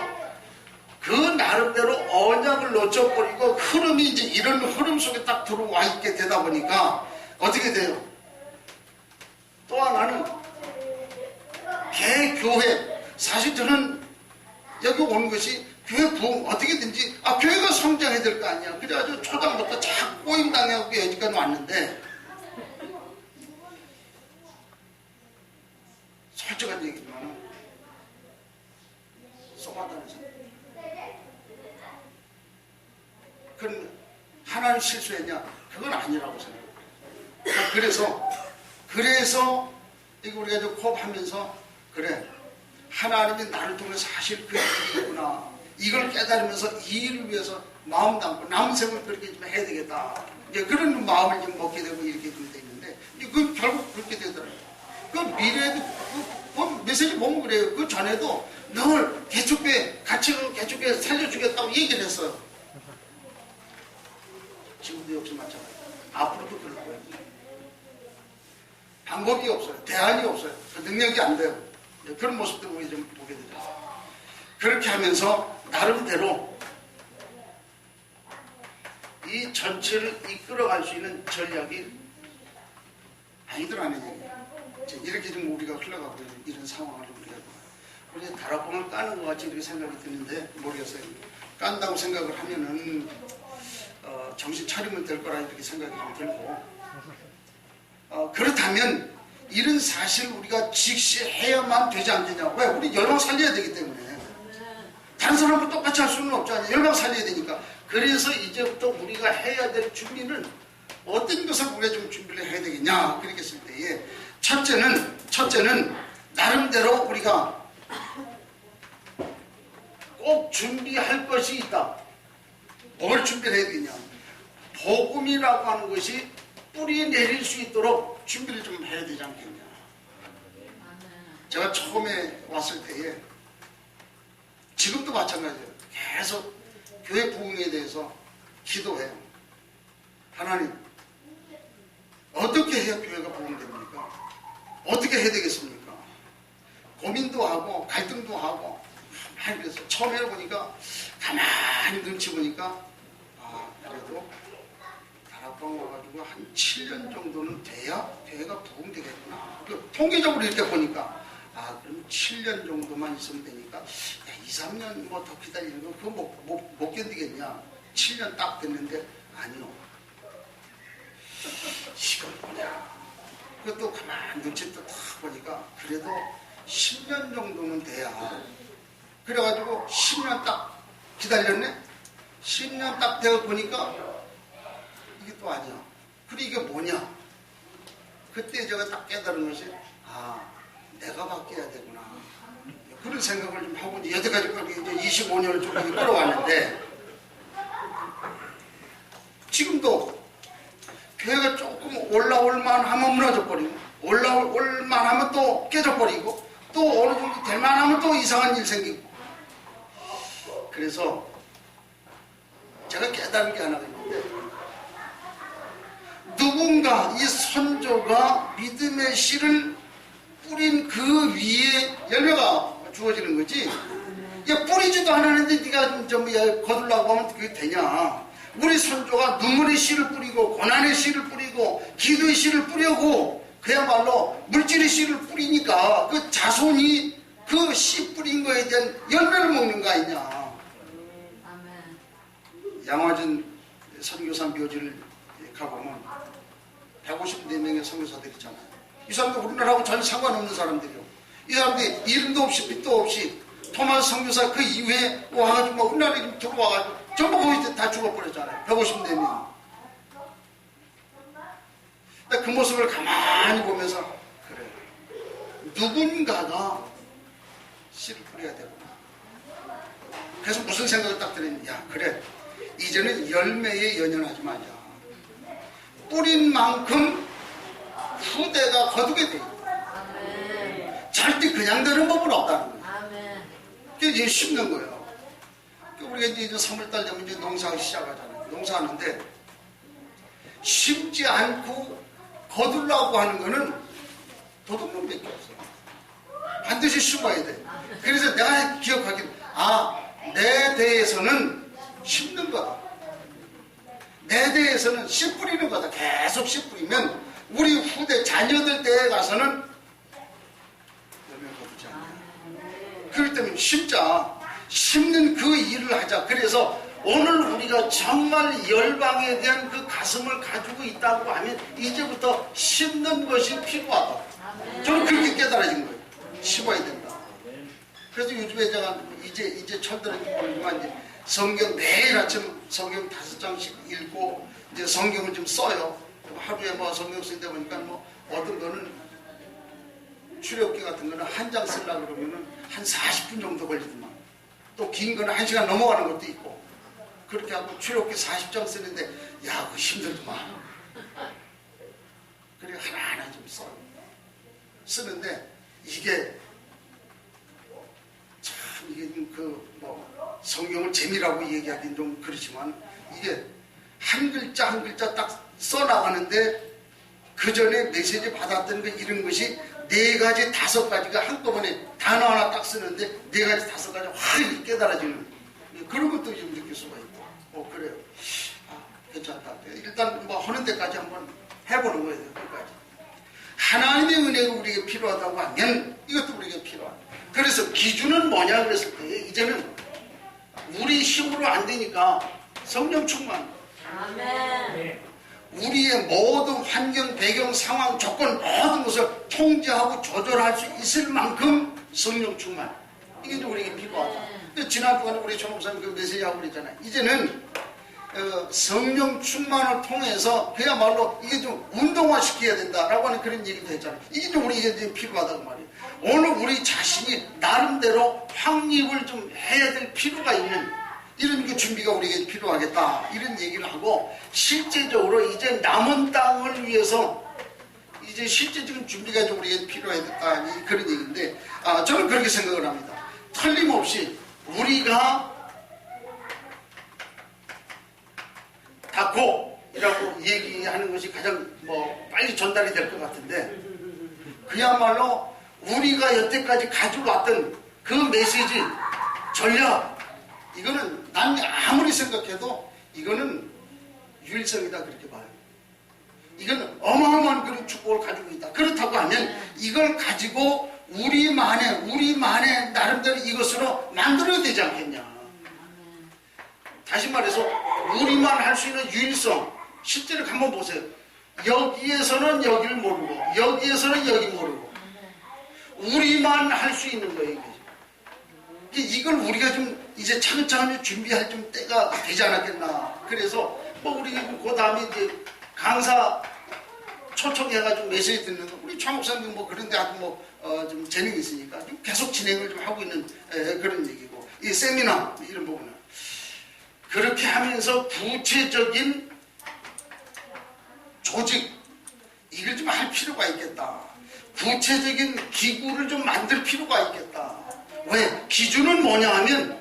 그 나름대로 언약을 놓쳐버리고 흐름이 이제 이런 흐름 속에 딱 들어와 있게 되다 보니까 어떻게 돼요? 또 하나는 개교회. 사실 저는 여기 오는 것이 교회 부흥 어떻게든지 교회가 성장해야 될 거 아니야. 그래가지고 초장부터 자꾸 꼬임당해갖고 여기까지 왔는데, 솔직한 얘기지만 쏘았다는 사람. 그건 하나는 실수했냐? 그건 아니라고 생각해요. 그래서 이거 우리가 좀 코업하면서 그래, 하나님이 나를 통해 사실 그 일이구나, 이걸 깨달으면서 이 일을 위해서 마음 담고 남은 생을 그렇게 좀 해야 되겠다, 이제 그런 마음을 좀 먹게 되고 이렇게 좀 되는데, 그 결국 그렇게 되더라고요. 그 미래에도 그 메시지 보면 그래요. 그 전에도 늘 개척교회 같이 개척교회 살려주겠다고 얘기를 했어요. 지금도 역시 마찬가지. 앞으로도 그럴 거예요. 방법이 없어요. 대안이 없어요. 그 능력이 안 돼요. 그런 모습들을 우리 좀 보게 되죠. 그렇게 하면서 나름대로 이 전체를 이끌어갈 수 있는 전략이 아니더라는 얘기예요. 이렇게 좀 우리가 흘러가고 있는 이런 상황을 우리가 다락방을 까는 것 같이 이렇게 생각이 드는데 모르겠어요. 깐다고 생각을 하면은 정신 차리면 될 거라 이렇게 생각이 좀 들고, 그렇다면 이런 사실 우리가 직시해야만 되지 않겠냐. 왜? 우리 열방 살려야 되기 때문에. 다른 사람과 똑같이 할 수는 없잖아요. 열방 살려야 되니까. 그래서 이제부터 우리가 해야 될 준비는 어떤 것을 우리가 좀 준비를 해야 되겠냐 그렇게 했을 때에 첫째는 나름대로 우리가 꼭 준비할 것이 있다. 뭘 준비를 해야 되겠냐. 복음이라고 하는 것이 뿌리 내릴 수 있도록 준비를 좀 해야 되지 않겠냐. 제가 처음에 왔을 때에 지금도 마찬가지예요. 계속 교회 부흥에 대해서 기도해요. 하나님, 어떻게 해야 교회가 부흥됩니까? 어떻게 해야 되겠습니까? 고민도 하고 갈등도 하고 많이 그래서 처음에 보니까 가만히 눈치 보니까 그래도 다락방 와가지고 한 7년 정도는 돼야 교회가 부흥되겠구나. 통계적으로 이렇게 보니까 그럼 7년 정도만 있으면 되니까 2, 3년 뭐 더 기다리는 거 그거 못 견디겠냐. 7년 딱 됐는데 아니요. 시간 뭐냐. 그것도 가만히 눈치 딱 보니까 그래도 10년 정도는 돼야. 그래가지고 10년 딱 기다렸네. 10년 딱 되어 보니까 이게 또 아니야. 그래 이게 뭐냐. 그때 제가 딱 깨달은 것이 내가 바뀌어야 되구나. 그런 생각을 좀 하고 여태까지 이제 25년을 쭉 끌어왔는데 지금도 교회가 조금 올라올 만하면 무너져버리고 올라올 만하면 또 깨져버리고 또 어느 정도 될 만하면 또 이상한 일 생기고. 그래서 제가 깨달은 게 하나가 있는데 누군가 이 선조가 믿음의 씨를 뿌린 그 위에 열매가 주어지는 거지. 야, 뿌리지도 않았는데 네가 좀 거둘라고 하면 그게 되냐. 우리 선조가 눈물의 씨를 뿌리고 고난의 씨를 뿌리고 기도의 씨를 뿌리고 그야말로 물질의 씨를 뿌리니까 그 자손이 그 씨 뿌린 거에 대한 열매를 먹는 거 아니냐. 양화진 선교사 묘지를 가보면 154명의 선교사들이 있잖아요. 이 사람들 우리나라하고 전혀 상관없는 사람들이요. 이 사람들이 이름도 없이 빛도 없이 토마스 선교사 그 이후에 와가지고 우리나라에 좀 들어와가지고 전부 거의 다 죽어버렸잖아요. 154명. 그 모습을 가만히 보면서 그래 누군가가 씨를 뿌려야 되구나. 그래서 무슨 생각을 딱 들으니 그래 이제는 열매에 연연하지 말자. 뿌린 만큼 후대가 거두게 돼. 절대 그냥 되는 법은 없다는 거예요. 그게 이제 심는 거예요. 우리가 이제 3월달 되면 이제 농사를 시작하잖아요. 농사하는데 심지 않고 거두려고 하는 거는 도둑놈밖에 없어요. 반드시 심어야 돼. 그래서 내가 기억하기를 내 대에서는 심는 거다. 내 대에서는 씨 뿌리는 거다. 계속 씨 뿌리면 우리 후대 자녀들 때에 가서는 열매 거두지 않냐. 그렇기 때문에 심는 그 일을 하자. 그래서 오늘 우리가 정말 열방에 대한 그 가슴을 가지고 있다고 하면 이제부터 심는 것이 필요하다. 저는 그렇게 깨달아진 거예요. 심어야 된다. 그래서 요즘에 제가 이제 철들었기 모르지만 이제 성경 매일 아침 성경 5장씩 읽고 이제 성경을 좀 써요. 하루에 뭐 성경 쓰다 보니까 뭐 어떤 거는 출애굽기 같은 거는 한 장 쓰려고 그러면은 한 40분 정도 걸리더만. 또 긴 거는 1시간 넘어가는 것도 있고. 그렇게 하고 출애굽기 40장 쓰는데 그거 힘들더만. 그래 하나하나 좀 써요. 쓰는데 이게 참 이게 성경을 재미라고 얘기하기는 좀 그렇지만 이게 한 글자 한 글자 딱 써나가는데 그 전에 메시지 받았던 거 이런 것이 4가지 5가지가 한꺼번에 단어 하나 딱 쓰는데 4가지 5가지 확 깨달아지는 그런 것도 좀 느낄 수가 있고. 그래요. 괜찮다. 일단 뭐 하는 데까지 한번 해보는 거예요. 끝까지. 하나님의 은혜가 우리에게 필요하다고 하면 이것도 우리에게 필요하다. 그래서 기준은 뭐냐 그랬을 때 이제는 우리 힘으로 안 되니까 성령 충만. 아멘. 우리의 모든 환경, 배경, 상황, 조건 모든 것을 통제하고 조절할 수 있을 만큼 성령 충만. 이게 이제 우리에게 필요하다. 지난주간에 우리 조 목사님 그 메시지하고 그랬잖아요. 이제는 성령 충만을 통해서 그야말로 이게 좀 운동화 시켜야 된다라고 하는 그런 얘기도 했잖아요. 이게 좀 우리에게 좀 필요하다고 말이에요. 오늘 우리 자신이 나름대로 확립을 좀 해야 될 필요가 있는 이런 그 준비가 우리에게 필요하겠다 이런 얘기를 하고, 실제적으로 이제 남은 땅을 위해서 이제 실제적인 준비가 좀 우리에게 필요하겠다 그런 얘기인데, 저는 그렇게 생각을 합니다. 틀림없이 우리가 다고이라고 얘기하는 것이 가장 빨리 전달이 될 것 같은데, 그야말로 우리가 여태까지 가져왔던 그 메시지, 전략, 이거는 난 아무리 생각해도 이거는 유일성이다 그렇게 봐요. 이건 어마어마한 그런 축복을 가지고 있다. 그렇다고 하면 이걸 가지고 우리만의 나름대로 이것으로 만들어야 되지 않겠냐. 다시 말해서 우리만 할 수 있는 유일성, 실제로 한번 보세요. 여기에서는 여기를 모르고 여기에서는 여기 모르고 우리만 할 수 있는 거예요. 이걸 우리가 좀 이제 차근차근 준비할 좀 때가 되지 않았겠나. 그래서 우리 그 다음에 이제 강사 초청해가지고 메시지 듣는 거, 우리 차 목사님 그런데 아주 좀 재능이 있으니까 좀 계속 진행을 좀 하고 있는 그런 얘기고, 이 세미나 이런 부분은 그렇게 하면서 구체적인 조직, 이걸 좀 할 필요가 있겠다. 구체적인 기구를 좀 만들 필요가 있겠다. 왜? 기준은 뭐냐 하면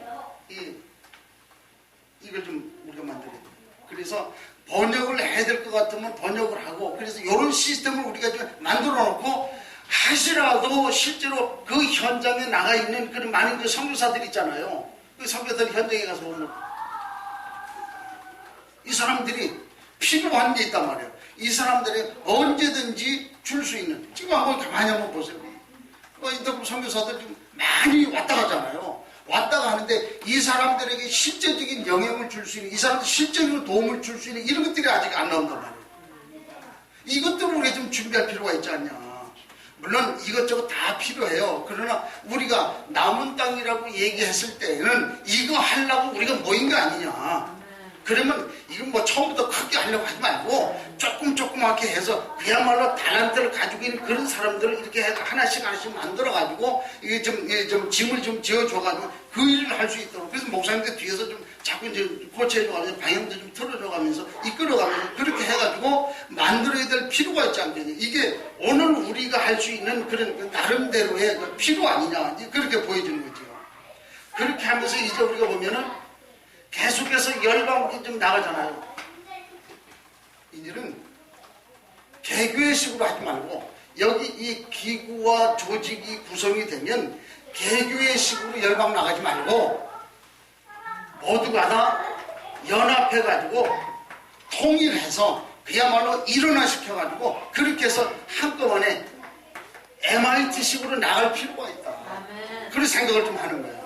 이걸 좀 우리가 만들어야 돼. 그래서 번역을 해야 될 것 같으면 번역을 하고, 그래서 이런 시스템을 우리가 좀 만들어 놓고, 하시라도 실제로 그 현장에 나가 있는 그런 많은 그 선교사들 있잖아요. 그 선교사들 현장에 가서 보면 이 사람들이 필요한 게 있단 말이에요. 이 사람들이 언제든지 줄 수 있는, 지금 가만히 한번 보세요. 인터뷰 선교사들 좀 많이 왔다 가잖아요. 왔다가 하는데 이 사람들에게 실제적인 영향을 줄 수 있는, 이 사람들 실제적으로 도움을 줄 수 있는 이런 것들이 아직 안 나온단 말이에요. 이것들을 우리가 좀 준비할 필요가 있지 않냐. 물론 이것저것 다 필요해요. 그러나 우리가 남은 땅이라고 얘기했을 때는 이거 하려고 우리가 모인 거 아니냐. 그러면 이건 처음부터 크게 하려고 하지 말고 조그맣게 해서 그야말로 달란트를 가지고 있는 그런 사람들을 이렇게 해서 하나씩 만들어가지고 이게 좀 짐을 좀 지어줘가지고 그 일을 할 수 있도록. 그래서 목사님들 뒤에서 좀 자꾸 이제 코치해줘가면서 방향도 좀 틀어줘가면서 이끌어가면서 그렇게 해가지고 만들어야 될 필요가 있지 않겠냐. 이게 오늘 우리가 할 수 있는 그런 나름대로의 그 필요 아니냐. 그렇게 보여주는 거죠. 그렇게 하면서 이제 우리가 보면은 계속해서 열방이 좀 나가잖아요. 이제는 개교회식으로 하지 말고 여기 이 기구와 조직이 구성이 되면 개교회식으로 열방 나가지 말고 모두가 다 연합해가지고 통일해서 그야말로 일원화시켜가지고 그렇게 해서 한꺼번에 MIT식으로 나갈 필요가 있다. 그런 생각을 좀 하는 거예요.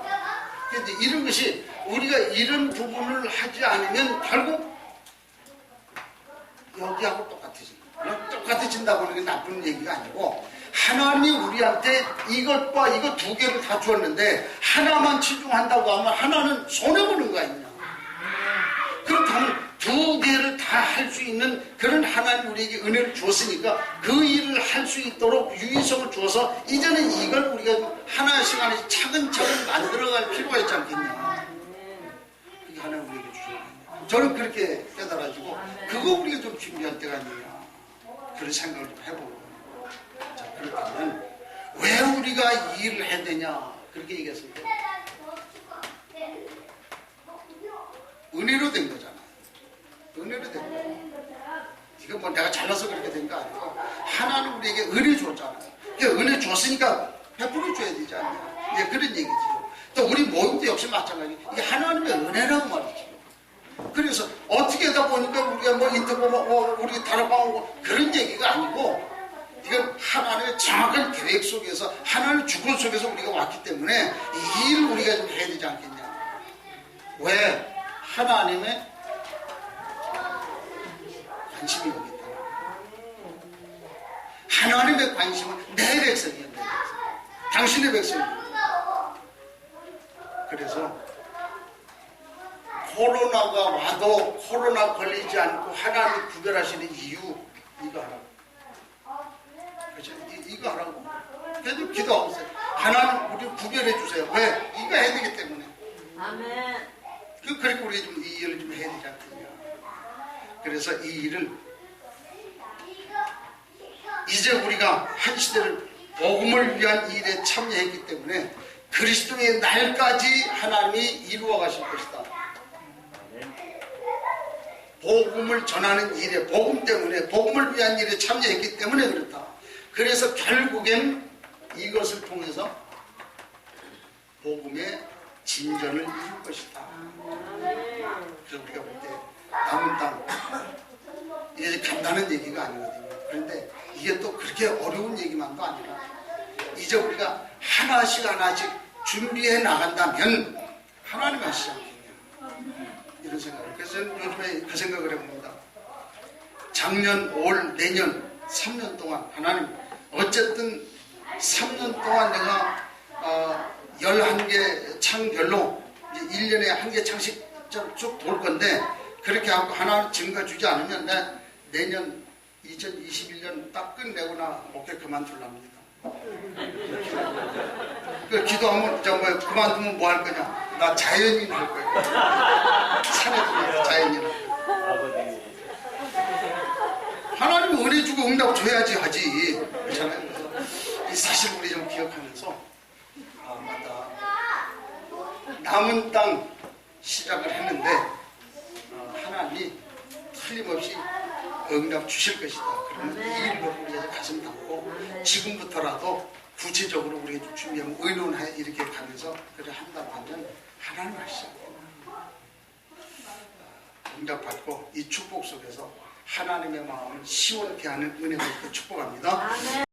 근데 이런 것이 우리가 이런 부분을 하지 않으면 결국 여기하고 똑같아진다고 하는 게 나쁜 얘기가 아니고, 하나님이 우리한테 이것과 이것 두 개를 다 주었는데 하나만 치중한다고 하면 하나는 손해보는 거 아니냐. 그렇다면 두 개를 다 할 수 있는 그런 하나님 우리에게 은혜를 주었으니까 그 일을 할 수 있도록 유의성을 주어서 이제는 이걸 우리가 하나씩 차근차근 만들어갈 필요가 있지 않겠냐. 그게 하나님 우리에게 주신 거예요. 저는 그렇게 깨달아지고 그거 우리가 좀 준비할 때가 아니냐, 그런 생각을 좀 해보고. 자, 그렇다면 왜 우리가 이 일을 해야 되냐 그렇게 얘기했을 때 은혜로 된 거잖아. 은혜로 된 거야. 이건 내가 잘나서 그렇게 된 거 아니고 하나님 우리에게 은혜 줬잖아요. 은혜 줬으니까 베풀어 줘야 되지 않냐. 이제 그런 얘기죠. 또 우리 모임도 역시 마찬가지. 이게 하나님의 은혜라고 말이죠. 그래서 어떻게 하다 보니까 우리가 인터뷰 우리 다락방 오고 그런 얘기가 아니고, 이건 하나님의 정확한 계획 속에서 하나님의 주권 속에서 우리가 왔기 때문에 이 일을 우리가 좀 해야 되지 않겠냐. 왜? 하나님의 관심이 여기 있다. 하나님의 관심은 내 백성이야. 내 백성. 당신의 백성이야. 그래서 코로나가 와도 코로나 걸리지 않고 하나님 구별하시는 이유 이거 하라고. 그렇죠? 이거 하라고. 그래도 기도하고 있어요. 하나님 우리 구별해 주세요. 왜? 이거 해야 되기 때문에. 아멘. 그러니까 우리 좀 이 일을 좀 해야 되지 않겠냐. 그래서 이 일을 이제 우리가 한 시대를 복음을 위한 일에 참여했기 때문에 그리스도의 날까지 하나님이 이루어 가실 것이다. 복음을 전하는 일에 복음 때문에 복음을 위한 일에 참여했기 때문에 그렇다. 그래서 결국엔 이것을 통해서 복음의 진전을 이룰 것이다. 그래서 우리가 볼 때 남은 땅 이게 간단한 얘기가 아니거든요. 그런데 이게 또 그렇게 어려운 얘기만도 아니라 이제 우리가 하나씩 준비해 나간다면 하나님 하시지 않겠냐 이런 생각을. 그래서 요즘에 그 생각을 해봅니다. 작년, 올, 내년 3년 동안 하나님 어쨌든 3년 동안 내가 11개 창별로 이제 1년에 한 개 창씩 쭉 돌 건데 그렇게 하고 하나 증거 주지 않으면 내년 2021년 딱 끝내고나 목회 그만둘랍니다. 그 기도하면 정말 그만두면 뭐 할 거냐? 나 자연인 할 거야. 산에 들어가서 자연인. 하나님이 은혜 주고 응답 줘야지 하지. 그렇잖아요. 그래서 이 사실 우리 좀 기억하면서 맞다. 남은 땅 시작을 했는데 하나님이 틀림없이 응답 주실 것이다. 그러면 이 일로 우리가 가슴 담고 지금부터라도 구체적으로 우리가 준비하면 의논하여 이렇게 가면서 그래 한다고 하면 하나님 하시죠. 응답 받고 이 축복 속에서 하나님의 마음을 시원케 하는 은혜를 축복합니다.